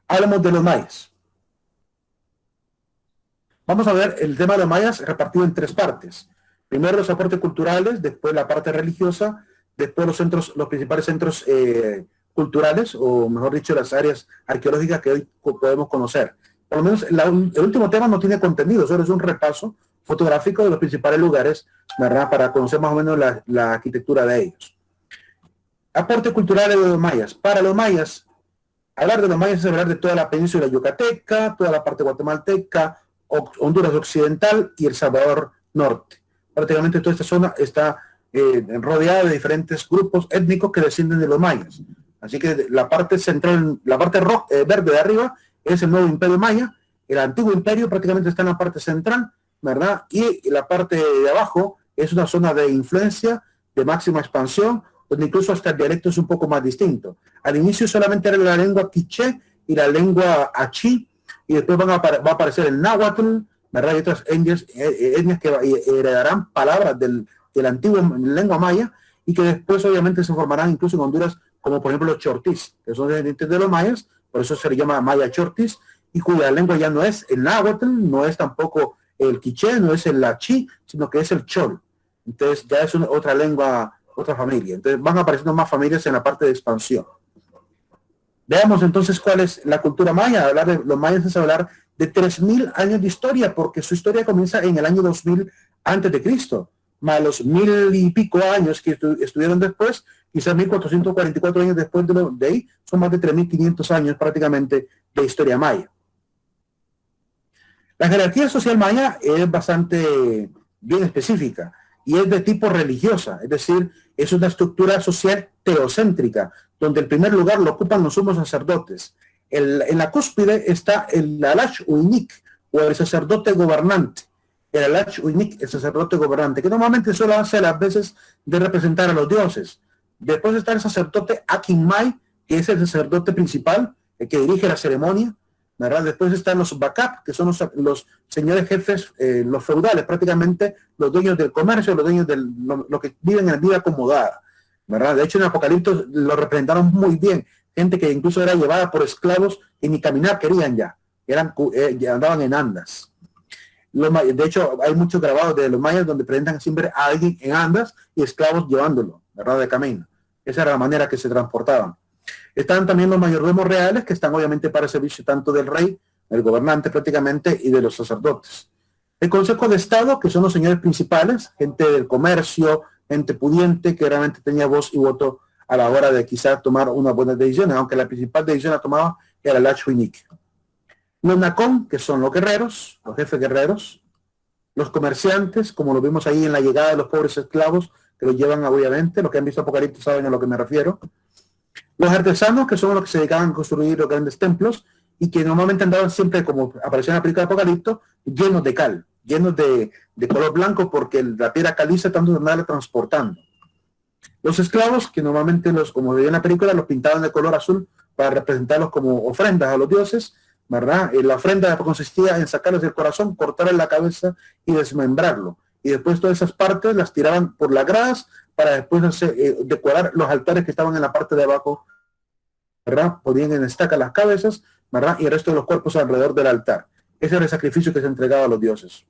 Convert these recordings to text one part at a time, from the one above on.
Hablamos de los mayas. Vamos a ver el tema de los mayas repartido en tres partes. Primero los aportes culturales, después la parte religiosa, después los principales centros culturales, o mejor dicho, las áreas arqueológicas que hoy podemos conocer. Por lo menos el último tema no tiene contenido, solo es un repaso fotográfico de los principales lugares, ¿verdad? Para conocer más o menos la arquitectura de ellos. Aporte cultural de los mayas. Para los mayas, hablar de los mayas es hablar de toda la península yucateca, toda la parte guatemalteca, Honduras Occidental y El Salvador Norte. Prácticamente toda esta zona está rodeada de diferentes grupos étnicos que descienden de los mayas. Así que la parte central, la parte verde de arriba es el nuevo imperio maya, el antiguo imperio prácticamente está en la parte central, ¿verdad? Y la parte de abajo es una zona de influencia, de máxima expansión, donde incluso hasta el dialecto es un poco más distinto. Al inicio solamente era la lengua quiché y la lengua achí, y después va a aparecer el náhuatl, ¿verdad? Y otras etnias que heredarán palabras del antiguo lengua maya, y que después obviamente se formarán incluso en Honduras, como por ejemplo los chortís, que son descendientes de los mayas, por eso se le llama maya chortís, y cuya lengua ya no es el náhuatl, no es tampoco el quiché, no es el achí, sino que es el chol. Entonces ya es otra lengua, otra familia. Entonces van apareciendo más familias en la parte de expansión. Veamos entonces cuál es la cultura maya. Hablar de los mayas es hablar de 3.000 años de historia, porque su historia comienza en el año 2000 antes de Cristo, más los 1.000 y pico años que estuvieron después, quizás 1.444 años después de ahí, son más de 3.500 años prácticamente de historia maya. La jerarquía social maya es bastante bien específica y es de tipo religiosa, es decir, es una estructura social teocéntrica, donde el primer lugar lo ocupan los sumos sacerdotes. En la cúspide está el Alach Uinik, o el sacerdote gobernante. El Alach Uinik, el sacerdote gobernante, que normalmente solo hace las veces de representar a los dioses. Después está el sacerdote Akinmai, que es el sacerdote principal, el que dirige la ceremonia, ¿verdad? Después están los Bakap, que son los señores jefes, los feudales, prácticamente los dueños del comercio, los dueños de lo que viven en la vida acomodada, ¿verdad? De hecho, en Apocalipsis lo representaron muy bien, gente que incluso era llevada por esclavos y ni caminar querían ya andaban en andas. De hecho, hay muchos grabados de los mayas donde presentan siempre a alguien en andas y esclavos llevándolo, ¿verdad? De camino. Esa era la manera que se transportaban. Están también los mayordomos reales, que están obviamente para el servicio tanto del rey, el gobernante prácticamente, y de los sacerdotes. El Consejo de Estado, que son los señores principales, gente del comercio, gente pudiente, que realmente tenía voz y voto a la hora de quizás tomar unas buenas decisiones, aunque la principal decisión la tomaba era el Achuinik. Los Nacón, que son los guerreros, los jefes guerreros. Los comerciantes, como lo vimos ahí en la llegada de los pobres esclavos, que los llevan obviamente, los que han visto Apocalipsis saben a lo que me refiero. Los artesanos, que son los que se dedicaban a construir los grandes templos y que normalmente andaban siempre, como apareció en la película de Apocalipsis, llenos de cal, llenos de color blanco, porque la piedra caliza tanto de andarla transportando. Los esclavos, que normalmente, como veía en la película, los pintaban de color azul para representarlos como ofrendas a los dioses, ¿verdad? La ofrenda consistía en sacarles el corazón, cortarles la cabeza y desmembrarlo. Y después todas esas partes las tiraban por las gradas para después decorar los altares que estaban en la parte de abajo, ¿verdad? Ponían en estaca las cabezas, ¿verdad? Y el resto de los cuerpos alrededor del altar. Ese era el sacrificio que se entregaba a los dioses.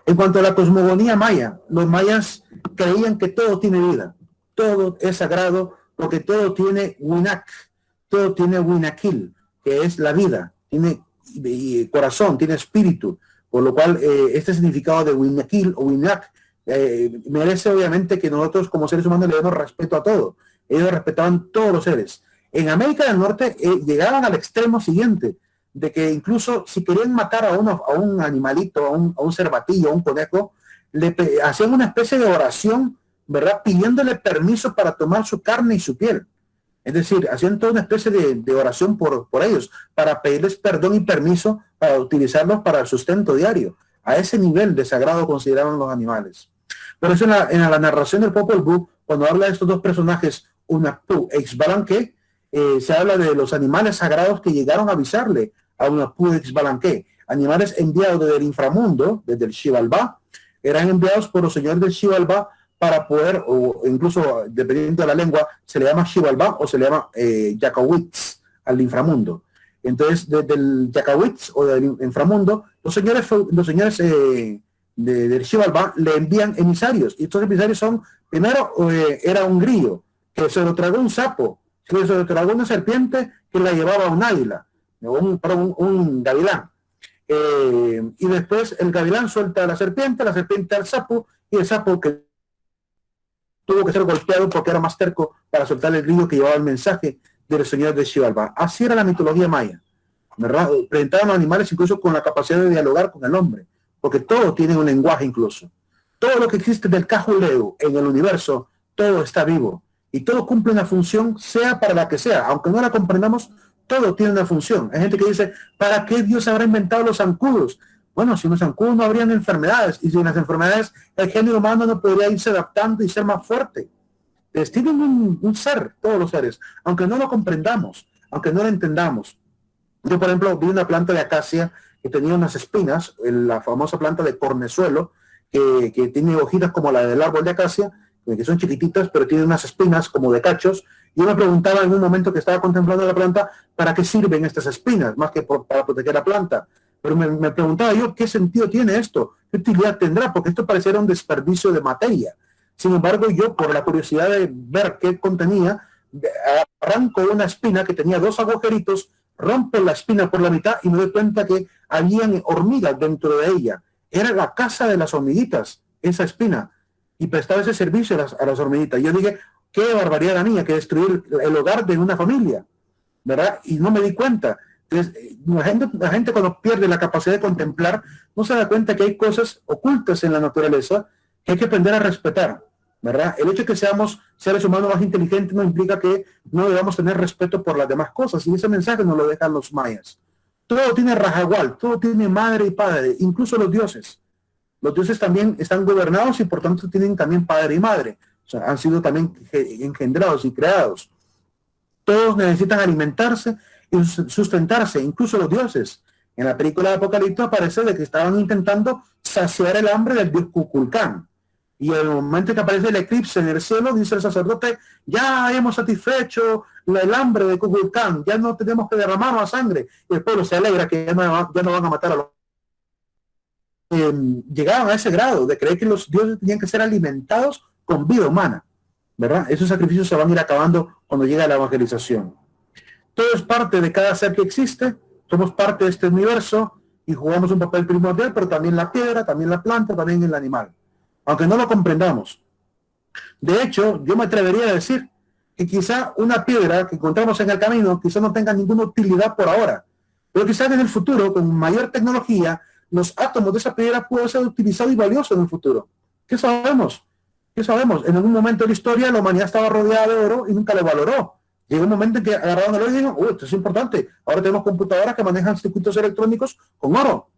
En cuanto a la cosmogonía maya, los mayas creían que todo tiene vida, todo es sagrado, porque todo tiene winak, todo tiene winakil, que es la vida, tiene corazón, tiene espíritu, por lo cual este significado de winakil o winak merece obviamente que nosotros como seres humanos le demos respeto a todo. Ellos respetaban todos los seres. En América del Norte llegaban al extremo siguiente, de que incluso si querían matar a un animalito, a un cervatillo, a un conejo, hacían una especie de oración, ¿verdad? Pidiéndole permiso para tomar su carne y su piel. Es decir, hacían toda una especie de oración por ellos, para pedirles perdón y permiso para utilizarlos para el sustento diario. A ese nivel de sagrado consideraban los animales. Por eso en la narración del Popol Vuh, cuando habla de estos dos personajes, Hunahpu e Xbalanque, se habla de los animales sagrados que llegaron a avisarle a Hunahpu e Xbalanque, animales enviados desde el inframundo, desde el Xibalbá, eran enviados por los señores del Xibalbá para o incluso dependiendo de la lengua, se le llama Xibalbá o se le llama Yacowitz al inframundo. Entonces, desde el Yacawitz o del inframundo, los señores del Xibalbá le envían emisarios, y estos emisarios son, primero era un grillo, que se lo tragó un sapo, que se lo tragó una serpiente que la llevaba un águila, un gavilán. Y después el gavilán suelta a la serpiente al sapo, y el sapo que tuvo que ser golpeado porque era más terco para soltar el grillo que llevaba el mensaje de los señores de Xibalbá. Así era la mitología maya, ¿verdad? Presentaban a animales incluso con la capacidad de dialogar con el hombre, porque todo tiene un lenguaje incluso. Todo lo que existe del Cajuleu en el universo, todo está vivo y todo cumple una función, sea para la que sea, aunque no la comprendamos, todo tiene una función. Hay gente que dice, ¿para qué Dios habrá inventado los zancudos? Bueno, sin los zancudos no habrían enfermedades, y sin las enfermedades el género humano no podría irse adaptando y ser más fuerte. Tienen un ser, todos los seres, aunque no lo comprendamos, aunque no lo entendamos. Yo, por ejemplo, vi una planta de acacia que tenía unas espinas, la famosa planta de cornezuelo, que tiene hojitas como la del árbol de acacia, que son chiquititas, pero tiene unas espinas como de cachos. Yo me preguntaba en un momento que estaba contemplando la planta, ¿para qué sirven estas espinas? Más que para proteger la planta. Pero me preguntaba yo, ¿qué sentido tiene esto? ¿Qué utilidad tendrá? Porque esto pareciera un desperdicio de materia. Sin embargo, yo, por la curiosidad de ver qué contenía, arranco una espina que tenía 2 agujeritos, rompo la espina por la mitad y me doy cuenta que habían hormigas dentro de ella. Era la casa de las hormiguitas, esa espina, y prestaba ese servicio a las hormiguitas. Yo dije, qué barbaridad la mía, que destruir el hogar de una familia, ¿verdad? Y no me di cuenta. Entonces, la gente cuando pierde la capacidad de contemplar, no se da cuenta que hay cosas ocultas en la naturaleza que hay que aprender a respetar, ¿verdad? El hecho de que seamos seres humanos más inteligentes no implica que no debamos tener respeto por las demás cosas, y ese mensaje nos lo dejan los mayas. Todo tiene rajagual, todo tiene madre y padre, incluso los dioses. Los dioses también están gobernados y por tanto tienen también padre y madre. O sea, han sido también engendrados y creados. Todos necesitan alimentarse y sustentarse, incluso los dioses. En la película de Apocalipto aparece de que estaban intentando saciar el hambre del dios Kukulcán. Y en el momento que aparece el eclipse en el cielo, dice el sacerdote, ya hemos satisfecho el hambre de Kukulcán, ya no tenemos que derramar más sangre. Y el pueblo se alegra que ya no van a matar a los... llegaban a ese grado de creer que los dioses tenían que ser alimentados con vida humana, ¿verdad? Esos sacrificios se van a ir acabando cuando llega la evangelización. Todo es parte de cada ser que existe, somos parte de este universo y jugamos un papel primordial, pero también la piedra, también la planta, también el animal, aunque no lo comprendamos. De hecho, yo me atrevería a decir que quizá una piedra que encontramos en el camino quizá no tenga ninguna utilidad por ahora, pero quizá en el futuro, con mayor tecnología, los átomos de esa piedra pueden ser utilizados y valiosos en el futuro. ¿Qué sabemos? ¿Qué sabemos? En algún momento de la historia la humanidad estaba rodeada de oro y nunca lo valoró. Llegó un momento en que agarraron el oro y dijeron, esto es importante. Ahora tenemos computadoras que manejan circuitos electrónicos con oro.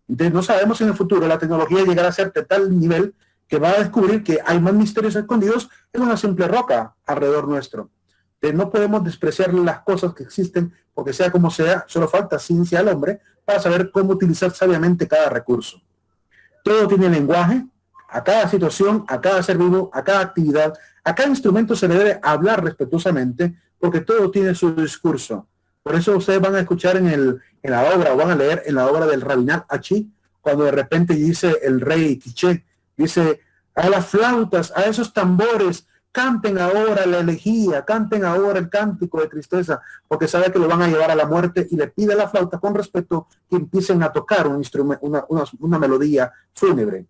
Entonces no sabemos si en el futuro la tecnología llegará a ser de tal nivel que va a descubrir que hay más misterios escondidos en una simple roca alrededor nuestro. Entonces no podemos despreciar las cosas que existen, porque sea como sea, solo falta ciencia al hombre para saber cómo utilizar sabiamente cada recurso. Todo tiene lenguaje, a cada situación, a cada ser vivo, a cada actividad, a cada instrumento se le debe hablar respetuosamente, porque todo tiene su discurso. Por eso ustedes van a escuchar en la obra, o van a leer en la obra del Rabinat Achi, cuando de repente dice el rey Quiché, dice, a las flautas, a esos tambores, canten ahora la elegía, canten ahora el cántico de tristeza, porque sabe que lo van a llevar a la muerte, y le pide a la flauta con respeto que empiecen a tocar un instrumento, una melodía fúnebre,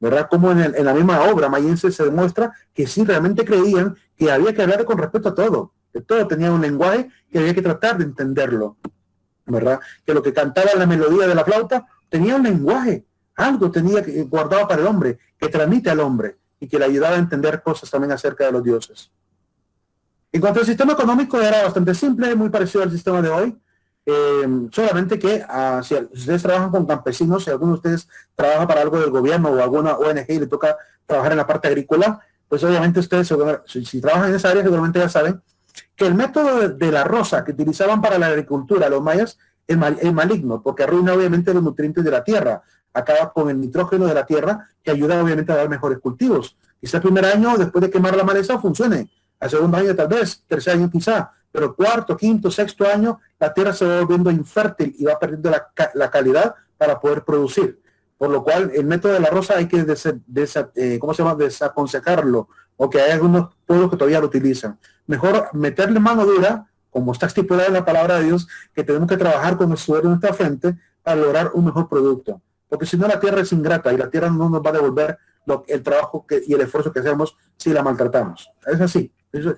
¿verdad? Como en la misma obra mayense se demuestra que sí realmente creían que había que hablar con respeto a todo, que todo tenía un lenguaje que había que tratar de entenderlo, ¿verdad? Que lo que cantaba la melodía de la flauta tenía un lenguaje, algo tenía que guardado para el hombre, que transmite al hombre y que le ayudaba a entender cosas también acerca de los dioses. En cuanto al sistema económico, era bastante simple, muy parecido al sistema de hoy, solamente que si ustedes trabajan con campesinos, si alguno de ustedes trabaja para algo del gobierno o alguna ONG y le toca trabajar en la parte agrícola, pues obviamente ustedes, si trabajan en esa área, seguramente ya saben que el método de la rosa que utilizaban para la agricultura los mayas es maligno, porque arruina obviamente los nutrientes de la tierra, acaba con el nitrógeno de la tierra, que ayuda obviamente a dar mejores cultivos. Quizá el primer año, después de quemar la maleza, funcione. Al segundo año tal vez, tercer año quizá, pero cuarto, quinto, sexto año, la tierra se va volviendo infértil y va perdiendo la calidad para poder producir. Por lo cual, el método de la rosa hay que desaconsejarlo, o que hay algunos pueblos que todavía lo utilizan. Mejor meterle mano dura, como está estipulado en la palabra de Dios, que tenemos que trabajar con el sudor de nuestra frente para lograr un mejor producto. Porque si no, la tierra es ingrata y la tierra no nos va a devolver el trabajo y el esfuerzo que hacemos si la maltratamos. Es así. Eso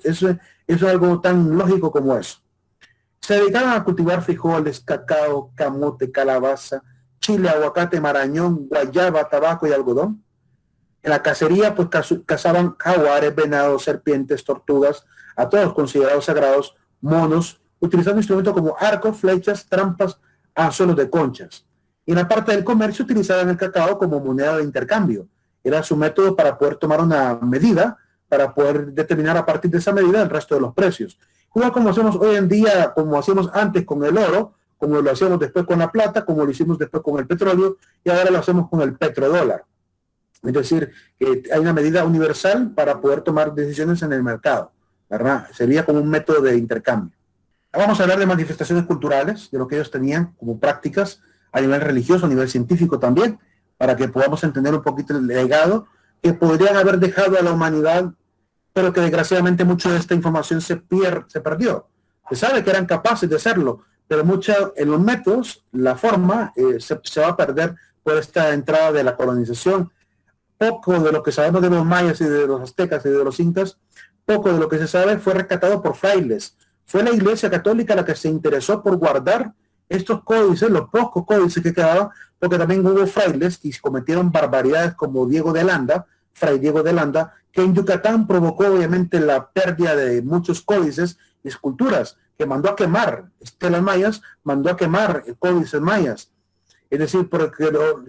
es algo tan lógico como eso. Se dedicaban a cultivar frijoles, cacao, camote, calabaza, chile, aguacate, marañón, guayaba, tabaco y algodón. En la cacería, pues cazaban jaguares, venados, serpientes, tortugas, a todos considerados sagrados, monos, utilizando instrumentos como arcos, flechas, trampas, anzuelos de conchas. Y en la parte del comercio utilizaban el cacao como moneda de intercambio. Era su método para poder tomar una medida, para poder determinar a partir de esa medida el resto de los precios. Igual como hacemos hoy en día, como hacíamos antes con el oro, como lo hacíamos después con la plata, como lo hicimos después con el petróleo, y ahora lo hacemos con el petrodólar. Es decir, que hay una medida universal para poder tomar decisiones en el mercado, ¿verdad? Sería como un método de intercambio. Vamos a hablar de manifestaciones culturales, de lo que ellos tenían como prácticas a nivel religioso, a nivel científico también, para que podamos entender un poquito el legado que podrían haber dejado a la humanidad, pero que desgraciadamente mucha de esta información se perdió. Se sabe que eran capaces de hacerlo, pero en los métodos, la forma, se va a perder por esta entrada de la colonización. Poco de lo que sabemos de los mayas y de los aztecas y de los incas, poco de lo que se sabe fue rescatado por frailes. Fue la Iglesia Católica la que se interesó por guardar estos códices, los pocos códices que quedaban, porque también hubo frailes que cometieron barbaridades como Fray Diego de Landa, que en Yucatán provocó obviamente la pérdida de muchos códices y esculturas, que mandó a quemar estelas mayas, mandó a quemar códices mayas. Es decir,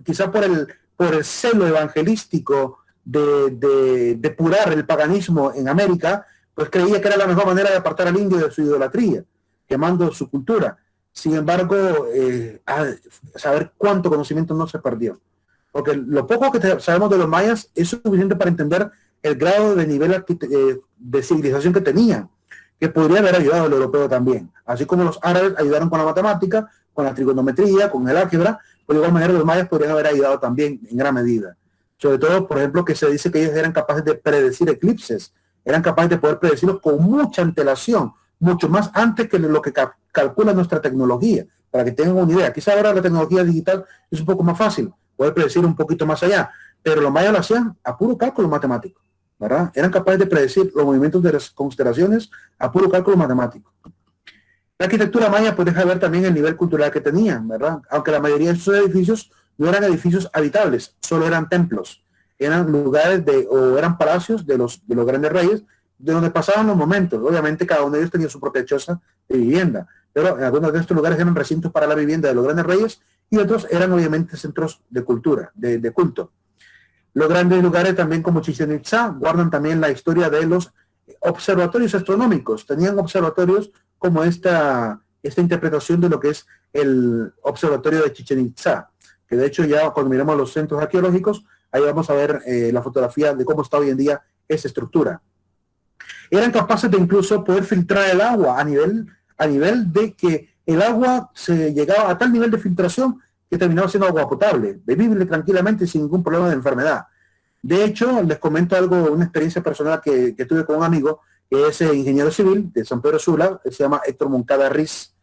quizá por el celo evangelístico de depurar el paganismo en América, pues creía que era la mejor manera de apartar al indio de su idolatría, quemando su cultura. Sin embargo, saber cuánto conocimiento no se perdió. Porque lo poco que sabemos de los mayas es suficiente para entender el grado de nivel de civilización que tenían, que podría haber ayudado al europeo también. Así como los árabes ayudaron con la matemática, con la trigonometría, con el álgebra, de igual manera los mayas podrían haber ayudado también en gran medida. Sobre todo, por ejemplo, que se dice que ellos eran capaces de predecir eclipses, eran capaces de poder predecirlos con mucha antelación, mucho más antes que lo que calcula nuestra tecnología, para que tengan una idea. Quizá ahora la tecnología digital es un poco más fácil, poder predecir un poquito más allá, pero los mayas lo hacían a puro cálculo matemático, ¿verdad? Eran capaces de predecir los movimientos de las constelaciones a puro cálculo matemático. La arquitectura maya pues deja ver también el nivel cultural que tenían, ¿verdad? Aunque la mayoría de sus edificios no eran edificios habitables, solo eran templos, eran lugares o eran palacios de los grandes reyes, de donde pasaban los momentos. Obviamente cada uno de ellos tenía su propia choza de vivienda, pero en algunos de estos lugares eran recintos para la vivienda de los grandes reyes y otros eran obviamente centros de cultura, de culto. Los grandes lugares también como Chichén Itzá guardan también la historia de los observatorios astronómicos. Tenían observatorios como esta interpretación de lo que es el observatorio de Chichén Itzá, que de hecho ya cuando miramos los centros arqueológicos, ahí vamos a ver la fotografía de cómo está hoy en día esa estructura. Eran capaces de incluso poder filtrar el agua a nivel de que el agua se llegaba a tal nivel de filtración que terminaba siendo agua potable, bebible tranquilamente sin ningún problema de enfermedad. De hecho, les comento una experiencia personal que tuve con un amigo, que es ingeniero civil de San Pedro Sula, que se llama Héctor Moncada Riz,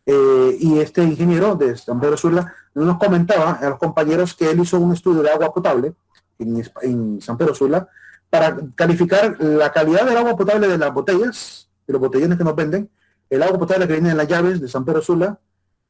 y este ingeniero de San Pedro Sula nos comentaba a los compañeros que él hizo un estudio de agua potable en San Pedro Sula para calificar la calidad del agua potable de las botellas, de los botellones que nos venden, el agua potable que viene en las llaves de San Pedro Sula,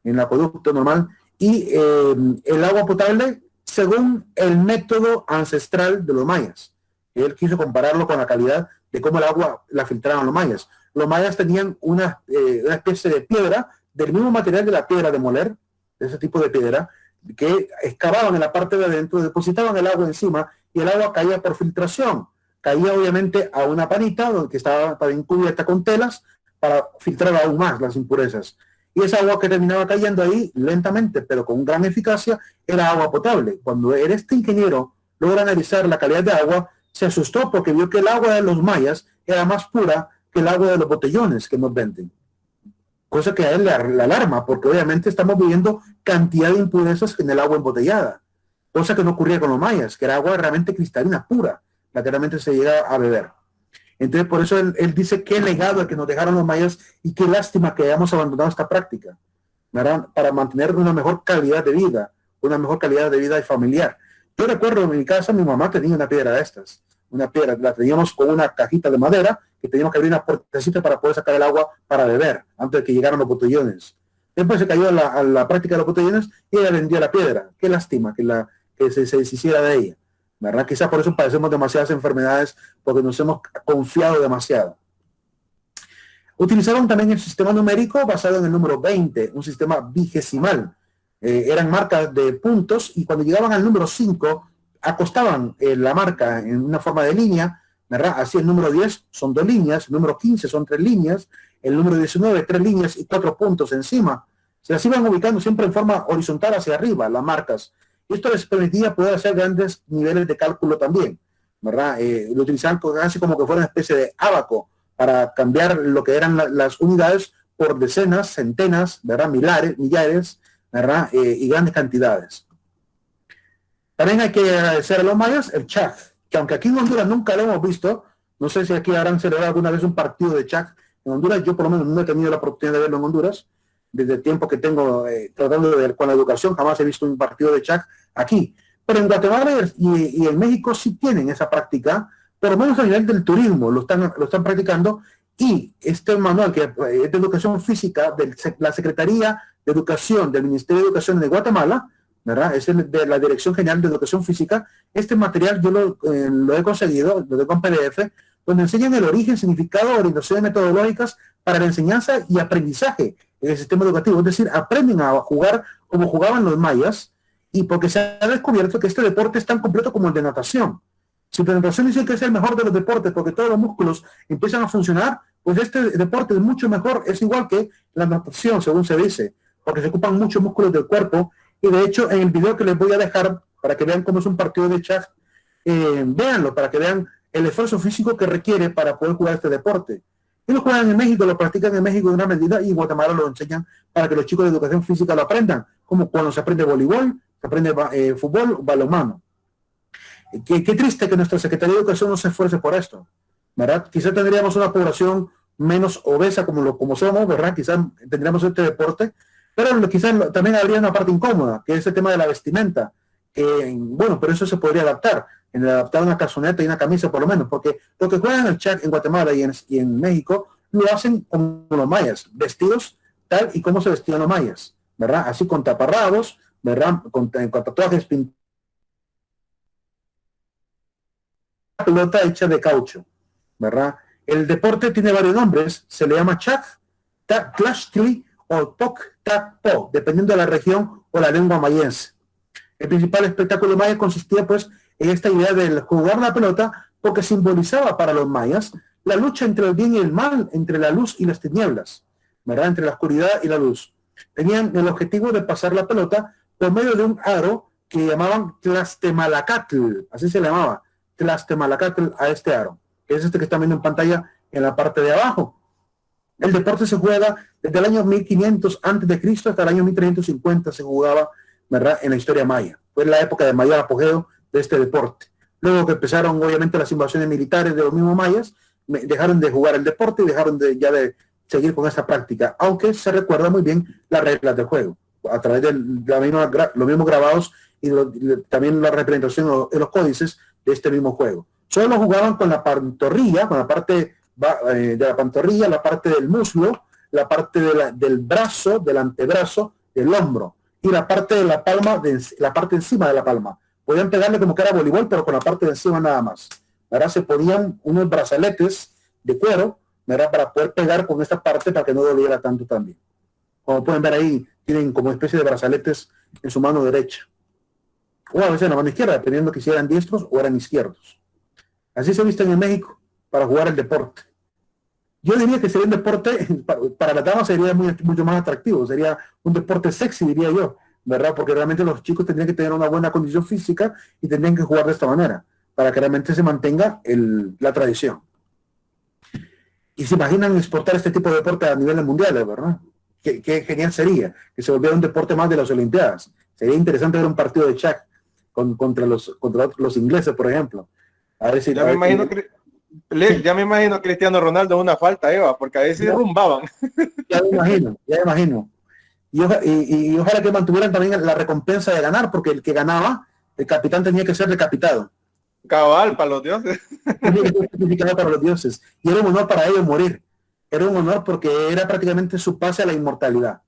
en el acueducto normal, y el agua potable según el método ancestral de los mayas. Él quiso compararlo con la calidad de cómo el agua la filtraban los mayas. Los mayas tenían una especie de piedra, del mismo material de la piedra de moler, de ese tipo de piedra, que excavaban en la parte de adentro, depositaban el agua encima y el agua caía por filtración. Caía obviamente a una panita que estaba también cubierta con telas para filtrar aún más las impurezas. Y esa agua que terminaba cayendo ahí lentamente, pero con gran eficacia, era agua potable. Cuando este ingeniero logra analizar la calidad de agua, se asustó porque vio que el agua de los mayas era más pura que el agua de los botellones que nos venden. cosa que a él le alarma, porque obviamente estamos viviendo cantidad de impurezas en el agua embotellada, cosa que no ocurría con los mayas, que era agua realmente cristalina, pura, la que realmente se llega a beber. Entonces, por eso él dice qué legado que nos dejaron los mayas y qué lástima que hayamos abandonado esta práctica, ¿verdad? Para mantener una mejor calidad de vida y familiar. Yo recuerdo en mi casa, mi mamá tenía una piedra de estas, una piedra, la teníamos con una cajita de madera que teníamos que abrir una puertecita para poder sacar el agua para beber, antes de que llegaran los botellones. Después se cayó a la práctica de los botellones y ella vendió la piedra. Qué lástima que se deshiciera de ella, ¿verdad? Quizás por eso padecemos demasiadas enfermedades, porque nos hemos confiado demasiado. Utilizaron también el sistema numérico basado en el número 20, un sistema vigesimal. Eran marcas de puntos y cuando llegaban al número 5, acostaban la marca en una forma de línea, ¿verdad? Así el número 10 son 2 líneas, el número 15 son 3 líneas, el número 19 3 líneas y 4 puntos encima. Se las iban ubicando siempre en forma horizontal hacia arriba, las marcas. Y esto les permitía poder hacer grandes niveles de cálculo también, ¿verdad? Lo utilizaban casi como que fuera una especie de ábaco para cambiar lo que eran las unidades por decenas, centenas, ¿verdad? Millares, ¿verdad? Y grandes cantidades. También hay que agradecer a los mayas el Chag, que aunque aquí en Honduras nunca lo hemos visto, no sé si aquí habrán celebrado alguna vez un partido de Chag en Honduras. Yo por lo menos no he tenido la oportunidad de verlo en Honduras, desde el tiempo que tengo tratando de ver con la educación, jamás he visto un partido de Chag aquí. Pero en Guatemala y en México sí tienen esa práctica, por lo menos a nivel del turismo, lo están practicando, y este manual que es de educación física de la Secretaría de Educación del Ministerio de Educación de Guatemala, ¿verdad? Es de la Dirección General de Educación Física. Este material yo lo he conseguido, lo tengo en PDF, donde enseñan el origen, significado, orientaciones metodológicas para la enseñanza y aprendizaje en el sistema educativo. Es decir, aprenden a jugar como jugaban los mayas, y porque se ha descubierto que este deporte es tan completo como el de natación. Si la natación dicen que es el mejor de los deportes porque todos los músculos empiezan a funcionar, pues este deporte es mucho mejor, es igual que la natación, según se dice, porque se ocupan muchos músculos del cuerpo. Y de hecho, en el video que les voy a dejar, para que vean cómo es un partido de Chag, véanlo, para que vean el esfuerzo físico que requiere para poder jugar este deporte. Y lo juegan en México, lo practican en México de una medida, y en Guatemala lo enseñan para que los chicos de educación física lo aprendan, como cuando se aprende voleibol, se aprende fútbol, balonmano. Qué triste que nuestra Secretaría de Educación no se esfuerce por esto, ¿verdad? Quizás tendríamos una población menos obesa como somos, ¿verdad? Quizás tendríamos este deporte, pero quizás también habría una parte incómoda, que es el tema de la vestimenta. Bueno, pero eso se podría adaptar, en adaptar una calzoneta y una camisa por lo menos, porque lo que juegan el Chag en Guatemala y en México lo hacen como los mayas, vestidos tal y como se vestían los mayas, ¿verdad? Así con taparrabos, ¿verdad? Con tatuajes pintados, pelota hecha de caucho, ¿verdad? El deporte tiene varios nombres, se le llama Chag, Tlachtli o Toc Tac Po, dependiendo de la región o la lengua mayense. El principal espectáculo maya consistía pues en esta idea de jugar la pelota, porque simbolizaba para los mayas la lucha entre el bien y el mal, entre la luz y las tinieblas, ¿verdad? Entre la oscuridad y la luz. Tenían el objetivo de pasar la pelota por medio de un aro que llamaban Tlastemalacatl, así se le llamaba, Tlastemalacatl a este aro, que es este que están viendo en pantalla en la parte de abajo. El deporte se juega desde el año 1500 a.C. hasta el año 1350 se jugaba, ¿verdad? En la historia maya. Fue la época de mayor apogeo de este deporte. Luego que empezaron obviamente las invasiones militares de los mismos mayas, dejaron de jugar el deporte y dejaron de seguir con esta práctica, aunque se recuerda muy bien las reglas del juego, a través de los mismos grabados y también la representación en los códices de este mismo juego. Solo jugaban con la pantorrilla, con la parte de la pantorrilla, la parte del muslo, la parte del brazo, del antebrazo, del hombro, y la parte de la palma, la parte encima de la palma. Podían pegarle como que era voleibol, pero con la parte de encima nada más, ¿verdad? Se ponían unos brazaletes de cuero, ¿verdad? Para poder pegar con esta parte para que no doliera tanto también. Como pueden ver ahí, tienen como especie de brazaletes en su mano derecha, o a veces en la mano izquierda, dependiendo que si eran diestros o eran izquierdos. Así se visten en México para jugar el deporte. Yo diría que sería un deporte, para las damas sería mucho más atractivo, sería un deporte sexy, diría yo, ¿verdad? Porque realmente los chicos tendrían que tener una buena condición física y tendrían que jugar de esta manera, para que realmente se mantenga la tradición. Y se imaginan exportar este tipo de deporte a niveles mundiales, ¿verdad? qué genial sería que se volviera un deporte más de las Olimpiadas. Sería interesante ver un partido de Shaq contra los ingleses, por ejemplo. A ver si, Ya me imagino que ya me imagino a Cristiano Ronaldo una falta, Eva, porque a veces rumbaban. Ya me imagino, ya me imagino. Y ojalá que mantuvieran también la recompensa de ganar, porque el que ganaba, el capitán tenía que ser decapitado. Cabal, para los dioses. Para los dioses. Y era un honor para ellos morir. Era un honor porque era prácticamente su pase a la inmortalidad.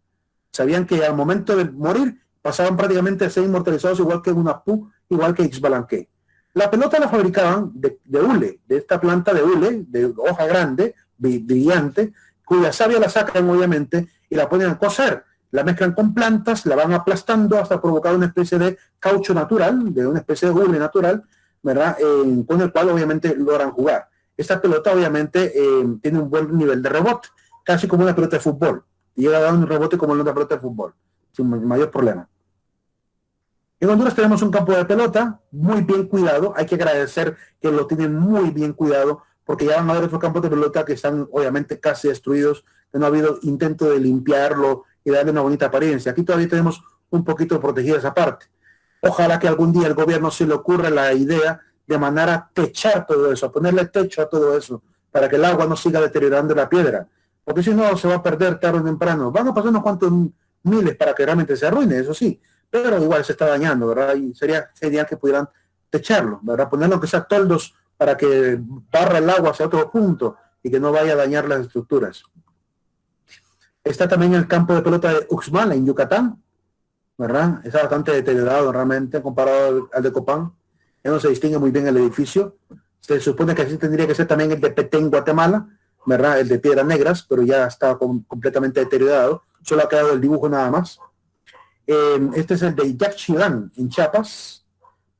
Sabían que al momento de morir pasaban prácticamente a ser inmortalizados igual que un apú, igual que Ixbalanque. La pelota la fabricaban de hule, de esta planta de hule, de hoja grande, brillante, cuya savia la sacan obviamente y la ponen a cocer. La mezclan con plantas, la van aplastando hasta provocar una especie de caucho natural, de una especie de hule natural, ¿verdad? Con el cual obviamente logran jugar. Esta pelota obviamente tiene un buen nivel de rebote, casi como una pelota de fútbol. Llega a dar un rebote como una pelota de fútbol, sin mayor problema. En Honduras tenemos un campo de pelota muy bien cuidado. Hay que agradecer que lo tienen muy bien cuidado, porque ya van a haber otros campos de pelota que están obviamente casi destruidos, que no ha habido intento de limpiarlo y darle una bonita apariencia. Aquí todavía tenemos un poquito protegida esa parte. Ojalá que algún día el gobierno se le ocurra la idea de mandar a techar todo eso, a ponerle techo a todo eso, para que el agua no siga deteriorando la piedra. Porque si no, se va a perder tarde o temprano. Van a pasar unos cuantos miles para que realmente se arruine, eso sí, pero igual se está dañando, ¿verdad? Y sería genial que pudieran techarlo, ¿verdad? Ponerlo que sea toldos para que barra el agua hacia otro punto y que no vaya a dañar las estructuras. Está también el campo de pelota de Uxmal en Yucatán, ¿verdad? Está bastante deteriorado realmente comparado al de Copán. Ya no se distingue muy bien el edificio. Se supone que así tendría que ser también el de Petén, Guatemala, ¿verdad? El de Piedras Negras, pero ya está completamente deteriorado. Solo ha quedado el dibujo nada más. Este es el de Yaxchilán, en Chiapas.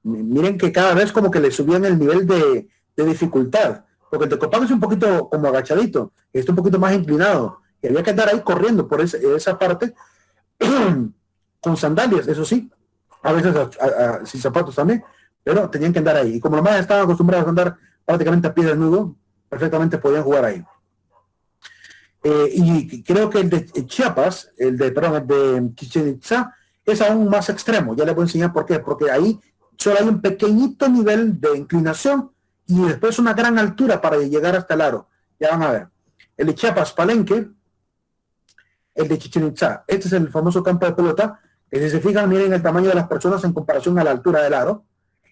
Miren que cada vez como que le subían el nivel de dificultad, porque el de Copán es un poquito como agachadito, está un poquito más inclinado, y había que andar ahí corriendo por esa parte con sandalias, eso sí, a veces sin zapatos también, pero tenían que andar ahí. Y como los más estaban acostumbrados a andar prácticamente a pie desnudo, perfectamente podían jugar ahí. Y creo que el de Chiapas, el de Chichén Itzá, es aún más extremo. Ya les voy a enseñar por qué. Porque ahí solo hay un pequeñito nivel de inclinación y después una gran altura para llegar hasta el aro. Ya van a ver. El de Chiapas, Palenque, el de Chichén Itzá. Este es el famoso campo de pelota. Que si se fijan, miren el tamaño de las personas en comparación a la altura del aro.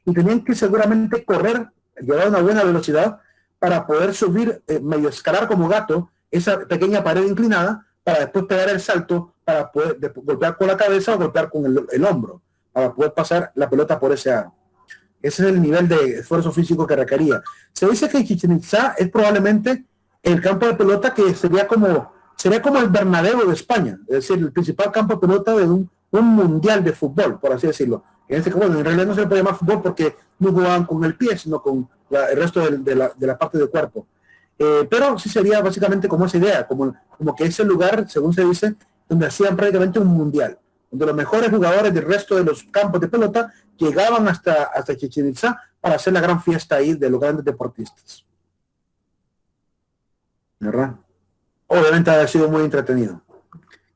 Y tenían que seguramente correr, llevar una buena velocidad para poder subir, medio escalar como gato, esa pequeña pared inclinada, para después pegar el salto, para poder golpear con la cabeza o golpear con el hombro, para poder pasar la pelota por ese aro. Ese es el nivel de esfuerzo físico que requería. Se dice que Chichén Itzá es probablemente el campo de pelota que sería como el Bernabéu de España, es decir, el principal campo de pelota de un mundial de fútbol, por así decirlo. En realidad no se le puede llamar fútbol porque no jugaban con el pie, sino con el resto de la parte del cuerpo. Pero sí sería básicamente como esa idea, como que ese lugar, según se dice, donde hacían prácticamente un mundial, donde los mejores jugadores del resto de los campos de pelota llegaban hasta Chichén Itzá para hacer la gran fiesta ahí de los grandes deportistas. ¿Verdad? Obviamente ha sido muy entretenido.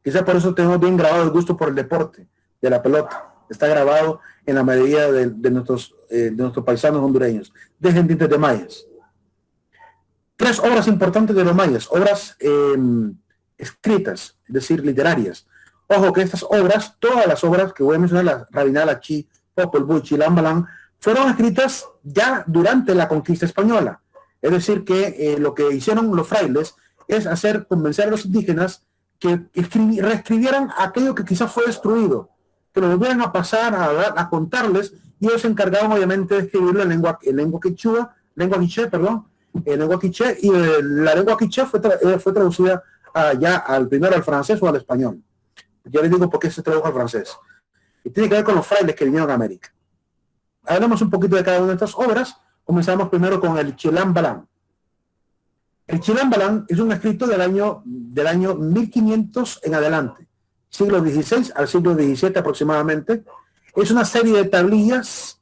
Quizás por eso tenemos bien grabado el gusto por el deporte, de la pelota. Está grabado en la mayoría de nuestros paisanos hondureños, descendientes de mayas. 3 obras importantes de los mayas, obras escritas, es decir, literarias. Ojo que estas obras, todas las obras que voy a mencionar, la Rabinal Achí, Popol Vuh, Chilambalam, fueron escritas ya durante la conquista española. Es decir, que lo que hicieron los frailes es convencer a los indígenas que reescribieran aquello que quizás fue destruido, que lo volvieran a pasar, a contarles, y ellos se encargaban obviamente de escribirlo en lengua quiché, y la lengua quiché fue traducida ya primero al francés o al español. Ya les digo por qué se tradujo al francés. Y tiene que ver con los frailes que vinieron a América. Hablamos un poquito de cada una de estas obras. Comenzamos primero con el Chilambalam. El Chilambalam es un escrito del año 1500 en adelante, siglo XVI al siglo XVII aproximadamente. Es una serie de tablillas,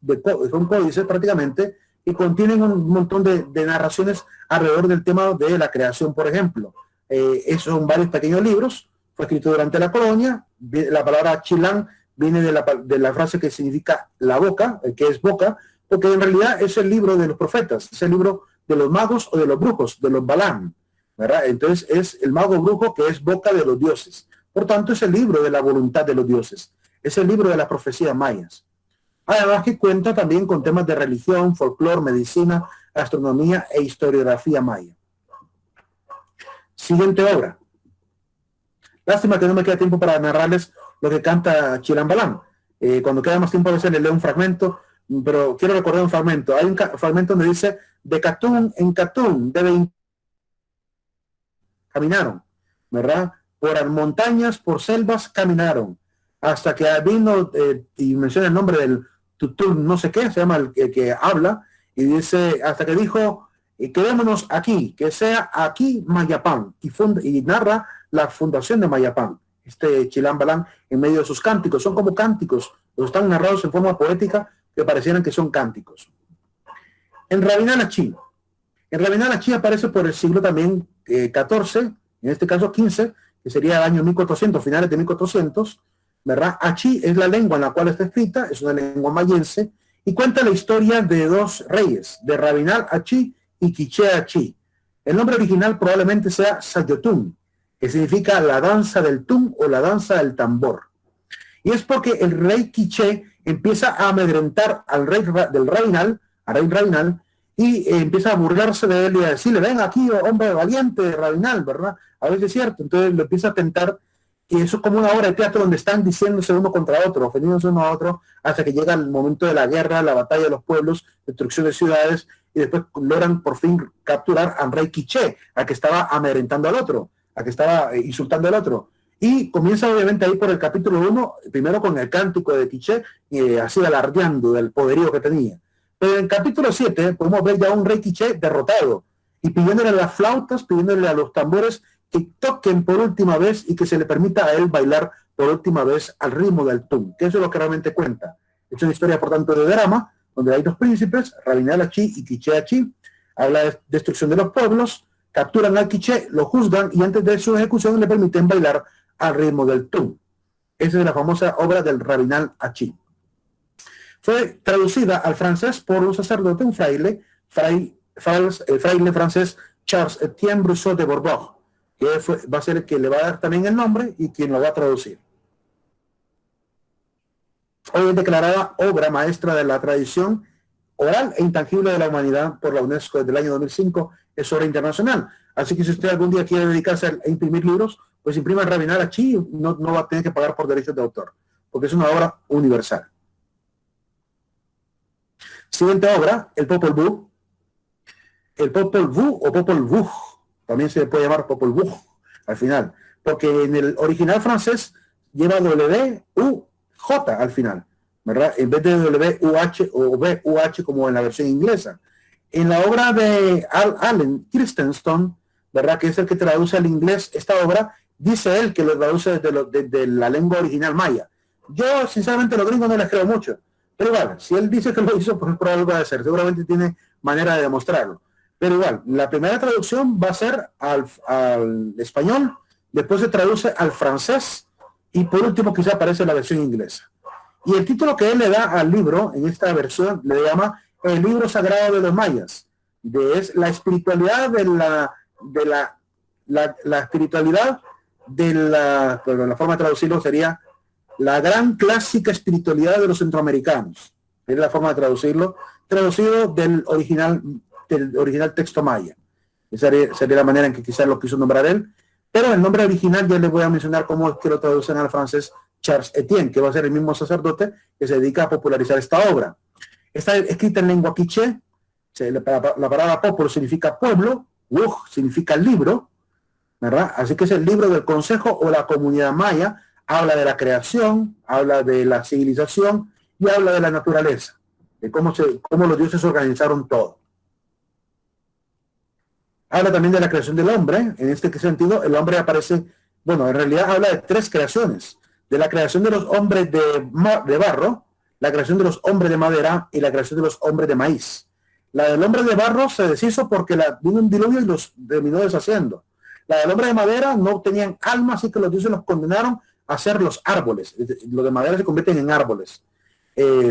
son códices prácticamente, y contienen un montón de narraciones alrededor del tema de la creación, por ejemplo. Esos son varios pequeños libros, fue escrito durante la colonia. La palabra Chilán viene de la frase que significa la boca, que es boca, porque en realidad es el libro de los profetas, es el libro de los magos o de los brujos, de los Balaam, ¿verdad? Entonces es el mago brujo que es boca de los dioses. Por tanto, es el libro de la voluntad de los dioses, es el libro de las profecías mayas. Además que cuenta también con temas de religión, folclore, medicina, astronomía e historiografía maya. Siguiente obra. Lástima que no me queda tiempo para narrarles lo que canta Chilam Balam. Cuando queda más tiempo a veces les leo un fragmento, pero quiero recordar un fragmento. Hay un fragmento donde dice, de Catún en Catún, caminaron, ¿verdad? Por montañas, por selvas, caminaron, hasta que vino, y menciona el nombre del Tutún, no sé qué, se llama el que habla, y dice, hasta que dijo, quedémonos aquí, que sea aquí Mayapán, y narra la fundación de Mayapán. Chilam Balam, en medio de sus cánticos, son como cánticos, los están narrados en forma poética que parecieran que son cánticos. En Rabinal Achí aparece por el siglo también 14, en este caso 15, que sería el año 1400, finales de 1400, ¿verdad? Achí es la lengua en la cual está escrita, es una lengua mayense, y cuenta la historia de dos reyes, de Rabinal Achí y Quiché Achí. El nombre original probablemente sea Sayotún, que significa la danza del tún o la danza del tambor. Y es porque el rey Quiché empieza a amedrentar al rey del Rabinal, a rey Rabinal, y empieza a burlarse de él y a decirle, ven aquí, hombre valiente, Rabinal, ¿verdad? A veces es cierto. Entonces lo empieza a tentar, y eso es como una obra de teatro donde están diciéndose uno contra otro, ofendiéndose uno a otro, hasta que llega el momento de la guerra, la batalla de los pueblos, destrucción de ciudades, y después logran por fin capturar al rey Quiché, a que estaba amedrentando al otro, a que estaba insultando al otro. Y comienza obviamente ahí por el capítulo 1, primero con el cántico de Quiché, así alardeando del poderío que tenía. Pero en el capítulo 7 podemos ver ya un rey Quiché derrotado y pidiéndole a las flautas, pidiéndole a los tambores que toquen por última vez y que se le permita a él bailar por última vez al ritmo del tún, que eso es lo que realmente cuenta. Es una historia, por tanto, de drama, donde hay dos príncipes, Rabinal Achí y Quiché Achí, habla de destrucción de los pueblos, capturan al Quiché, lo juzgan y antes de su ejecución le permiten bailar al ritmo del tún. Esa es la famosa obra del Rabinal Achí. Fue traducida al francés por un sacerdote, un fraile francés Charles Etienne Brusseau de Bourbourg, que va a ser el que le va a dar también el nombre y quien lo va a traducir. Hoy es declarada obra maestra de la tradición oral e intangible de la humanidad por la UNESCO desde el año 2005, es obra internacional. Así que si usted algún día quiere dedicarse a imprimir libros, pues imprima el Rabinal Achí, no va a tener que pagar por derechos de autor, porque es una obra universal. Siguiente obra, el Popol Vuh. El Popol Vuh o Popol Vuh, también se puede llamar Popol Vuh al final, porque en el original francés lleva W-U-J al final, ¿verdad? En vez de W-U-H o B-U-H como en la versión inglesa. En la obra de Allen Christensen, ¿verdad? Que es el que traduce al inglés esta obra, dice él que lo traduce desde la lengua original maya. Yo, sinceramente, los gringos no les creo mucho. Pero igual, si él dice que lo hizo, pues por algo va a ser. Seguramente tiene manera de demostrarlo. Pero igual, la primera traducción va a ser al español, después se traduce al francés y por último quizá aparece la versión inglesa. Y el título que él le da al libro, en esta versión, le llama El libro sagrado de los mayas. Es la espiritualidad la espiritualidad pero la forma de traducirlo sería la gran clásica espiritualidad de los centroamericanos. Es la forma de traducirlo, traducido del original texto maya. Esa sería la manera en que quizás lo quiso nombrar él. Pero el nombre original ya les voy a mencionar cómo es que lo traducen al francés Charles Etienne, que va a ser el mismo sacerdote que se dedica a popularizar esta obra. Está escrita en lengua quiché. La palabra popolo significa pueblo, wuh significa libro, ¿verdad? Así que es el libro del consejo o la comunidad maya. Habla de la creación, habla de la civilización y habla de la naturaleza, de cómo los dioses organizaron todo. Habla también de la creación del hombre. En este sentido, el hombre aparece, bueno, en realidad habla de tres creaciones: de la creación de los hombres de barro, la creación de los hombres de madera y la creación de los hombres de maíz. La del hombre de barro se deshizo porque vino un diluvio y los terminó deshaciendo. La del hombre de madera no tenían alma, así que los dioses los condenaron a ser los árboles. Los de madera se convierten en árboles.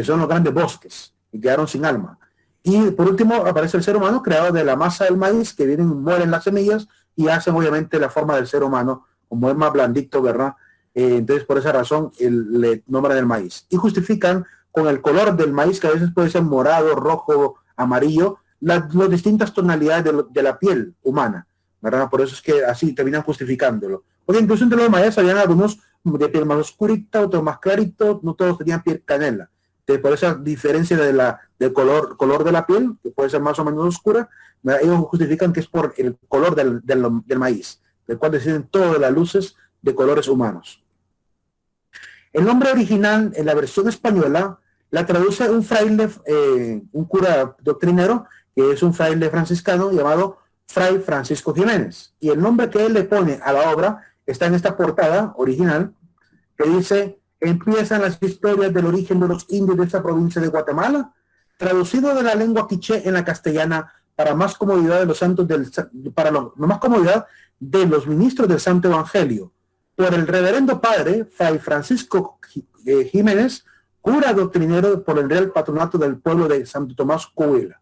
Son los grandes bosques y quedaron sin alma. Y por último aparece el ser humano creado de la masa del maíz, que mueren las semillas y hacen obviamente la forma del ser humano, como es más blandito, ¿verdad? Entonces por esa razón le nombran el maíz. Y justifican con el color del maíz, que a veces puede ser morado, rojo, amarillo, las distintas tonalidades de la piel humana, ¿verdad? Por eso es que así terminan justificándolo. Porque incluso entre los mayas habían algunos de piel más oscurita, otros más clarito, no todos tenían piel canela. Por esa diferencia del color de la piel, que puede ser más o menos oscura, ellos justifican que es por el color del maíz, del cual deciden todas las luces de colores humanos. El nombre original, en la versión española, la traduce un fraile, un cura doctrinero, que es un fraile franciscano llamado Fray Francisco Jiménez. Y el nombre que él le pone a la obra está en esta portada original, que dice: empiezan las historias del origen de los indios de esta provincia de Guatemala, traducido de la lengua quiché en la castellana para más comodidad de los santos más comodidad de los ministros del Santo Evangelio, por el reverendo padre Fray Francisco Jiménez, cura doctrinero por el Real Patronato del pueblo de Santo Tomás Coahuila.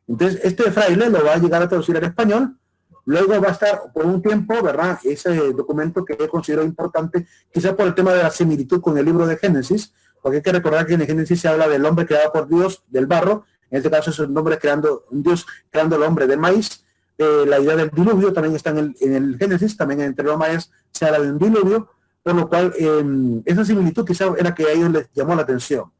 Entonces, este fraile lo va a llegar a traducir al español. Luego va a estar por un tiempo, ¿verdad?, ese documento que yo considero importante, quizá por el tema de la similitud con el libro de Génesis, porque hay que recordar que en el Génesis se habla del hombre creado por Dios, del barro. En este caso es un Dios creando el hombre del maíz. La idea del diluvio también está en el Génesis, también entre los mayas se habla de un diluvio, por lo cual esa similitud quizá era que a ellos les llamó la atención.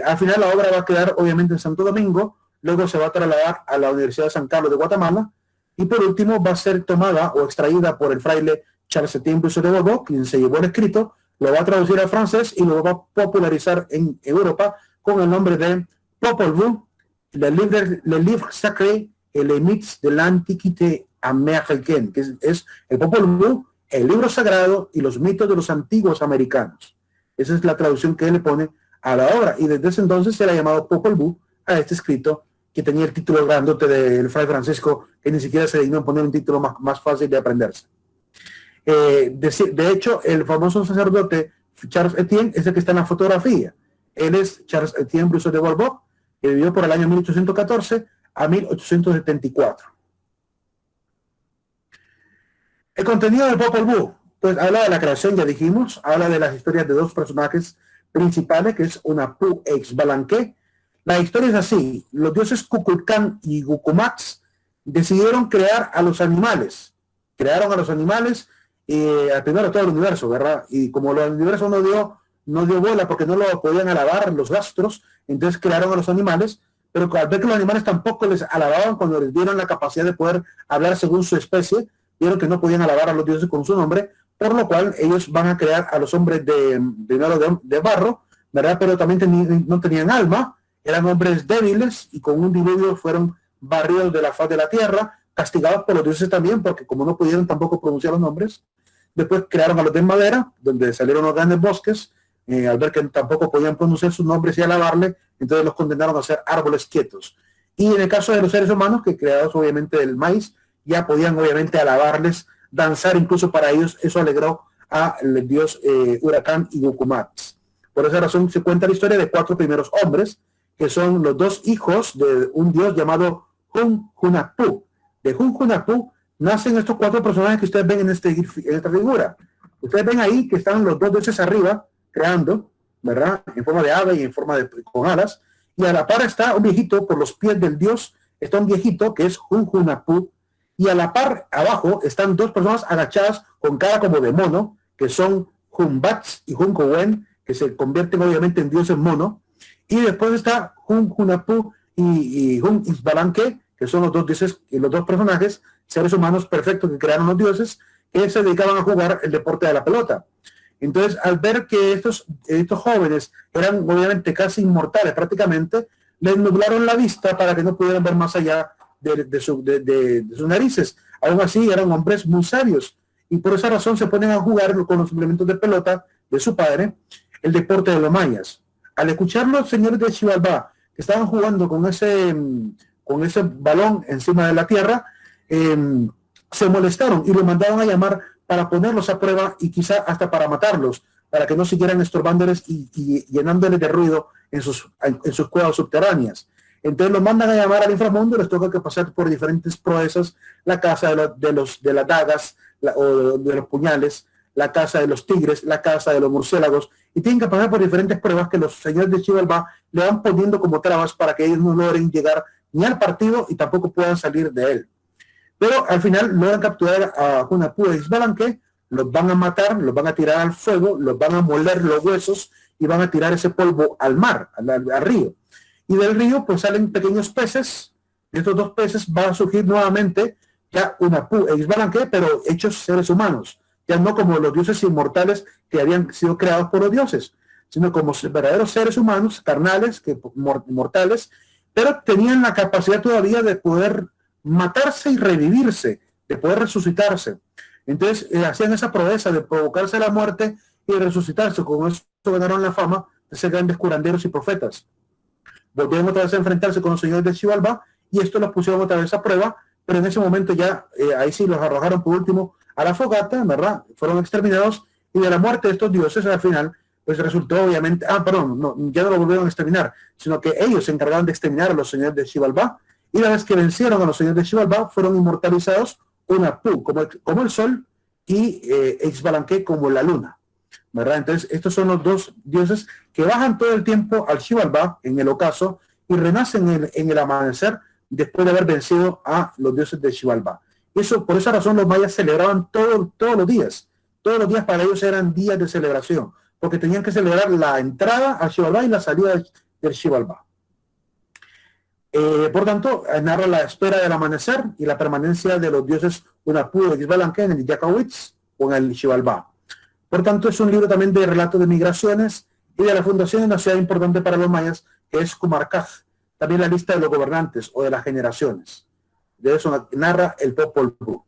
Al final la obra va a quedar obviamente en Santo Domingo, luego se va a trasladar a la Universidad de San Carlos de Guatemala, y por último va a ser tomada o extraída por el fraile Charles Etienne Brusseau de Bourbourg, quien se llevó el escrito, lo va a traducir al francés y lo va a popularizar en Europa con el nombre de Popol Vuh, le livre sacré et les mythes de l'Antiquité américaine, que es el Popol Vuh, el libro sagrado y los mitos de los antiguos americanos. Esa es la traducción que él le pone a la obra, y desde ese entonces se le ha llamado Popol Vuh a este escrito, que tenía el título grandote del Fray Francisco, que ni siquiera se dignó en poner un título más fácil de aprenderse. De hecho, el famoso sacerdote Charles Etienne es el que está en la fotografía. Él es Charles Etienne Brusseau de Bourbourg, que vivió por el año 1814 a 1874. El contenido del Popol Vuh, pues habla de la creación, ya dijimos, habla de las historias de dos personajes principales, que es Hunahpu e Ixbalanque. La historia es así: los dioses Kukulcán y Gucumatz decidieron crear a los animales. Crearon a los animales, primero todo el universo, ¿verdad? Y como el universo no dio bola porque no lo podían alabar los astros, entonces crearon a los animales, pero al ver que los animales tampoco les alababan cuando les dieron la capacidad de poder hablar según su especie, vieron que no podían alabar a los dioses con su nombre, por lo cual ellos van a crear a los hombres de barro, ¿verdad? Pero también no tenían alma, eran hombres débiles y con un diluvio fueron barridos de la faz de la tierra, castigados por los dioses también, porque como no pudieron tampoco pronunciar los nombres, después crearon a los de madera, donde salieron los grandes bosques, al ver que tampoco podían pronunciar sus nombres y alabarle, entonces los condenaron a ser árboles quietos. Y en el caso de los seres humanos, que creados obviamente del maíz, ya podían obviamente alabarles, danzar incluso para ellos. Eso alegró al dios Huracán y Gucumatz. Por esa razón se cuenta la historia de 4 primeros hombres, que son los 2 hijos de un dios llamado Hunahpu. De Hunahpu nacen estos 4 personajes que ustedes ven en esta figura. Ustedes ven ahí que están los 2 dioses arriba, creando, ¿verdad?, en forma de ave y en forma con alas, y a la par está un viejito, por los pies del dios está un viejito que es Hunahpu, y a la par abajo están 2 personas agachadas con cara como de mono, que son Hunbatz y Huncowen, que se convierten obviamente en dioses mono, y después está Hunahpu y Hun Ixbalanque, que son los 2 dioses y los 2 personajes, seres humanos perfectos que crearon los dioses, que se dedicaban a jugar el deporte de la pelota. Entonces, al ver que estos jóvenes eran obviamente casi inmortales prácticamente, les nublaron la vista para que no pudieran ver más allá de sus narices. Aún así, eran hombres muy sabios, y por esa razón se ponen a jugar con los implementos de pelota de su padre, el deporte de los mayas. Al escuchar los señores de Xibalbá que estaban jugando con ese balón encima de la tierra, se molestaron y lo mandaron a llamar para ponerlos a prueba y quizá hasta para matarlos, para que no siguieran estorbándoles y llenándoles de ruido en sus cuevas subterráneas. Entonces los mandan a llamar al inframundo y les toca que pasar por diferentes proezas, la casa de las dagas o de los puñales, la casa de los tigres, la casa de los murciélagos, y tienen que pasar por diferentes pruebas que los señores de Xibalbá le van poniendo como trabas para que ellos no logren llegar ni al partido y tampoco puedan salir de él. Pero al final logran capturar a Hunahpu e Xbalanque, los van a matar, los van a tirar al fuego, los van a moler los huesos y van a tirar ese polvo al mar, al río. Y del río pues salen pequeños peces. De estos dos peces va a surgir nuevamente ya Hunahpu e Xbalanque, pero hechos seres humanos, ya no como los dioses inmortales que habían sido creados por los dioses, sino como verdaderos seres humanos, carnales, mortales, pero tenían la capacidad todavía de poder matarse y revivirse, de poder resucitarse. Entonces hacían esa proeza de provocarse la muerte y resucitarse. Con eso ganaron la fama de ser grandes curanderos y profetas. Volvieron otra vez a enfrentarse con los señores de Xibalbá y esto los pusieron otra vez a prueba, pero en ese momento ya, ahí sí los arrojaron por último a la fogata, ¿verdad? Fueron exterminados y de la muerte de estos dioses al final, pues resultó obviamente, ya no lo volvieron a exterminar, sino que ellos se encargaron de exterminar a los señores de Xibalbá y una vez que vencieron a los señores de Xibalbá fueron inmortalizados Hunahpu como el sol y Xbalanque como la luna, ¿verdad? Entonces estos son los dos dioses que bajan todo el tiempo al Xibalbá en el ocaso y renacen en el amanecer después de haber vencido a los dioses de Xibalbá. Eso, por esa razón los mayas celebraban todos los días para ellos eran días de celebración, porque tenían que celebrar la entrada al Xibalbá y la salida del Xibalbá. Por tanto, narra la espera del amanecer y la permanencia de los dioses Hunahpu y Xbalanque en el Yakawitz o en el Xibalbá. Por tanto, es un libro también de relatos de migraciones y de la fundación de una ciudad importante para los mayas, que es Cumarcaj. También la lista de los gobernantes o de las generaciones. De eso narra el Popol Vuh.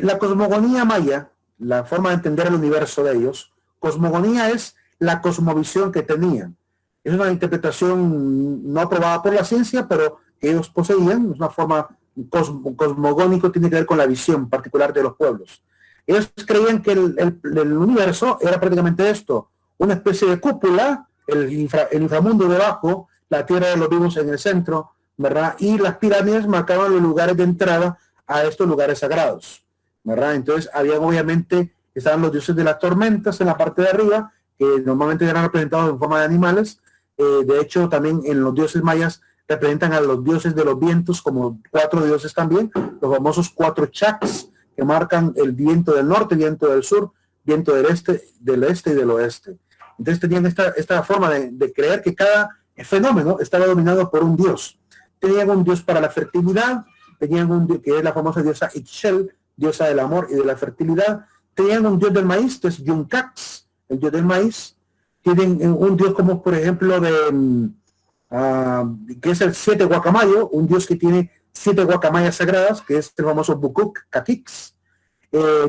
La cosmogonía maya, la forma de entender el universo de ellos, cosmogonía es la cosmovisión que tenían. Es una interpretación no aprobada por la ciencia, pero que ellos poseían, es una forma cosmogónico, tiene que ver con la visión particular de los pueblos. Ellos creían que el universo era prácticamente esto, una especie de cúpula, el inframundo debajo, la tierra de los vivos en el centro, ¿verdad? Y las pirámides marcaban los lugares de entrada a estos lugares sagrados, ¿verdad? Entonces habían obviamente, estaban los dioses de las tormentas en la parte de arriba, que normalmente eran representados en forma de animales. De hecho, también en los dioses mayas representan a los dioses de los vientos como 4 dioses también, los famosos 4 chaks, que marcan el viento del norte, viento del sur, viento del este y del oeste. Entonces tenían esta forma de creer que cada fenómeno estaba dominado por un dios. Tenían un dios para la fertilidad, tenían un dios que es la famosa diosa Ixchel, diosa del amor y de la fertilidad. Tenían un dios del maíz, que es Yuncax, el dios del maíz. Tienen un dios como, por ejemplo, que es el 7 guacamayo, un dios que tiene 7 guacamayas sagradas, que es el famoso Bukuk Kakix.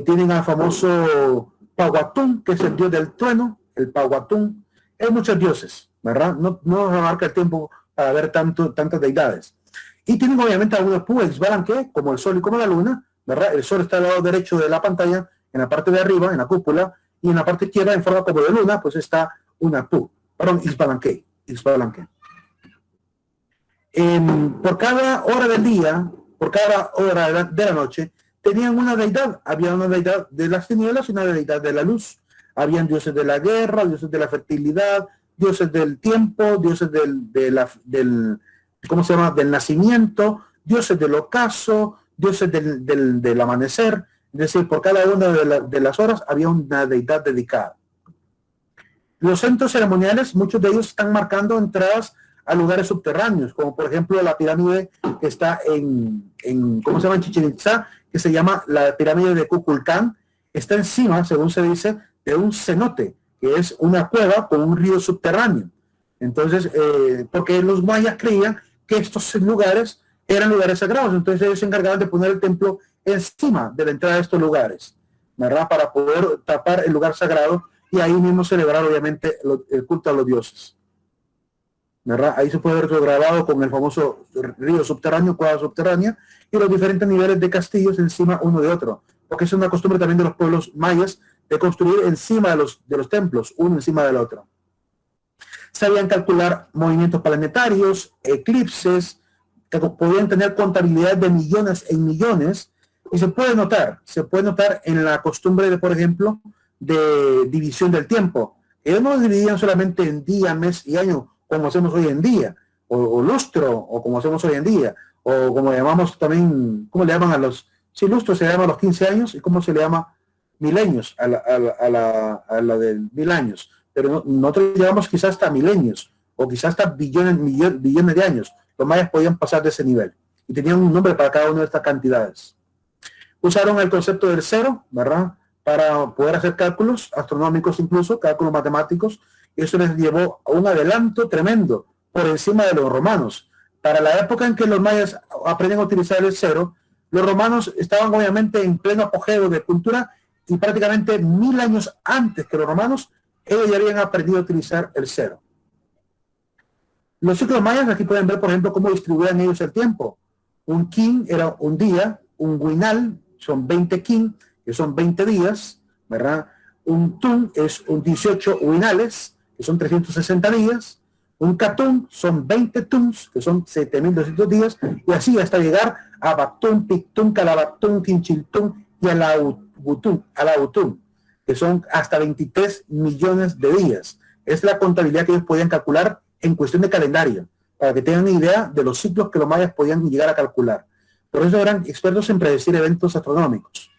Tienen al famoso Pahuatún, que es el dios del trueno, el Pahuatún. Hay muchos dioses, ¿verdad? No nos abarca el tiempo para ver tantas deidades. Y tienen obviamente a Hunahpu e Xbalanque, como el sol y como la luna, ¿verdad? El sol está al lado derecho de la pantalla, en la parte de arriba, en la cúpula, y en la parte izquierda, en forma como de luna, pues está Xbalanque. Por cada hora del día, por cada hora de la noche, tenían una deidad. Había una deidad de las tinieblas y una deidad de la luz. Habían dioses de la guerra, dioses de la fertilidad, dioses del tiempo, dioses ¿cómo se llama? Del nacimiento, dioses del ocaso, dioses del amanecer. Es decir, por cada una de las horas había una deidad dedicada. Los centros ceremoniales, muchos de ellos están marcando entradas a lugares subterráneos, como por ejemplo la pirámide que está ¿cómo se llama? En Chichén Itzá, que se llama la pirámide de Kukulcán. Está encima, según se dice, de un cenote, que es una cueva con un río subterráneo. Entonces, porque los mayas creían que estos lugares eran lugares sagrados, entonces ellos se encargaban de poner el templo encima de la entrada de estos lugares, ¿verdad? Para poder tapar el lugar sagrado y ahí mismo celebrar obviamente el culto a los dioses. ¿verdad? Ahí se puede ver todo grabado con el famoso río subterráneo, cuadra subterránea, y los diferentes niveles de castillos encima uno de otro, porque es una costumbre también de los pueblos mayas de construir encima de los templos, uno encima del otro. Sabían calcular movimientos planetarios, eclipses, que podían tener contabilidad de millones en millones, y se puede notar en la costumbre de, por ejemplo, de división del tiempo. Ellos no dividían solamente en día, mes y año, como hacemos hoy en día, o lustro, o como hacemos hoy en día, o como llamamos también, ¿cómo le llaman a los? Sí, lustro se llama a los 15 años, y ¿cómo se le llama? Milenios, a la de 1000 años. Pero nosotros llegamos quizás hasta milenios, o quizás hasta billones de años. Los mayas podían pasar de ese nivel, y tenían un nombre para cada una de estas cantidades. Usaron el concepto del cero, ¿verdad?, para poder hacer cálculos astronómicos, incluso cálculos matemáticos. Eso les llevó a un adelanto tremendo por encima de los romanos. Para la época en que los mayas aprenden a utilizar el cero, los romanos estaban obviamente en pleno apogeo de cultura, y prácticamente 1000 años antes que los romanos, ellos ya habían aprendido a utilizar el cero. Los ciclos mayas, aquí pueden ver, por ejemplo, cómo distribuían ellos el tiempo. Un kin era un día, un huinal son 20 kin, que son 20 días, ¿verdad? Un tun es un 18 huinales, que son 360 días. Un catún son 20 tuns, que son 7200 días, y así hasta llegar a Bactún, Pictún, Calabactún, Quinchiltún y Alautún, que son hasta 23 millones de días. Es la contabilidad que ellos podían calcular en cuestión de calendario, para que tengan una idea de los ciclos que los mayas podían llegar a calcular. Por eso eran expertos en predecir eventos astronómicos.